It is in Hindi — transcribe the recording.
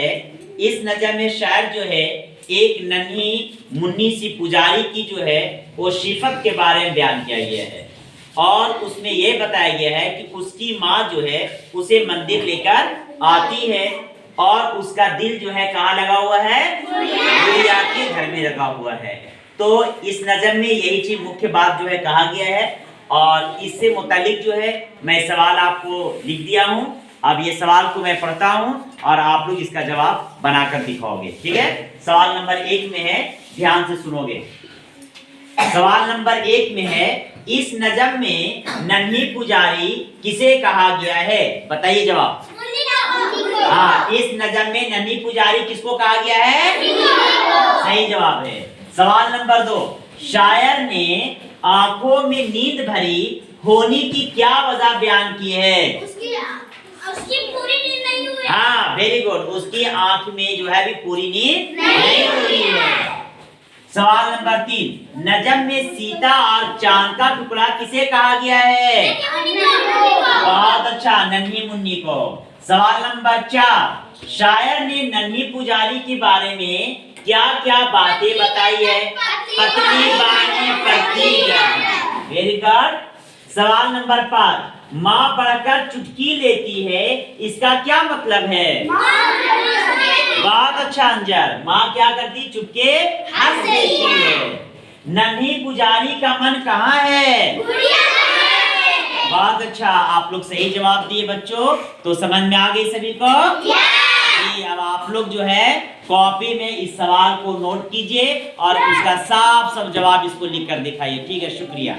है, इस नज़म में शायर जो है एक नन्ही मुन्नी सी पुजारी की जो है वो सिफत के बारे में बयान किया गया है और उसमें यह बताया गया है कि उसकी माँ जो है उसे मंदिर लेकर आती है और उसका दिल जो है कहाँ लगा हुआ है, गुड़िया के घर में लगा हुआ है। तो इस नज़म में यही चीज मुख्य बात जो है कहा गया है और इससे मुतालिक जो है मैं सवाल आपको लिख दिया हूँ। अब ये सवाल को मैं पढ़ता हूँ और आप लोग इसका जवाब बनाकर दिखाओगे। ठीक है, सवाल नंबर 1 में है, ध्यान से सुनोगे। सवाल नंबर 1 में है, इस नज़म में नन्ही पुजारी किसे कहा गया है? बताइए जवाब। हाँ, इस नज़म में नन्ही पुजारी किसको कहा गया है? सही जवाब है। सवाल नंबर 2, शायर ने आंखों में नींद भरी होने की क्या वजह बयान की है? उसकी पूरी नींद नहीं हुई। हाँ, वेरी गुड, उसकी आंख में जो है भी पूरी नींद नहीं हुई है। सवाल नंबर 3, नज़म में सीता और चांद का टुकड़ा किसे कहा गया है? बहुत अच्छा, नन्ही मुन्नी को। सवाल नंबर 4, शायर ने नन्ही पुजारी के बारे में क्या क्या बातें बताई है? पतली बाहें पतली गर्दन। Very good. सवाल नंबर 5, माँ पढ़कर चुटकी लेती है, इसका क्या मतलब है? बहुत अच्छा अंजर, माँ क्या करती? चुपके हंस देती है। नन्ही पुजारी का मन कहाँ है? बहुत अच्छा, आप लोग सही जवाब दिए बच्चों। तो समझ में आ गई सभी को? अब आप लोग जो है कॉपी में इस सवाल को नोट कीजिए और उसका साफ साफ जवाब इसको लिख कर दिखाइए। ठीक है, शुक्रिया।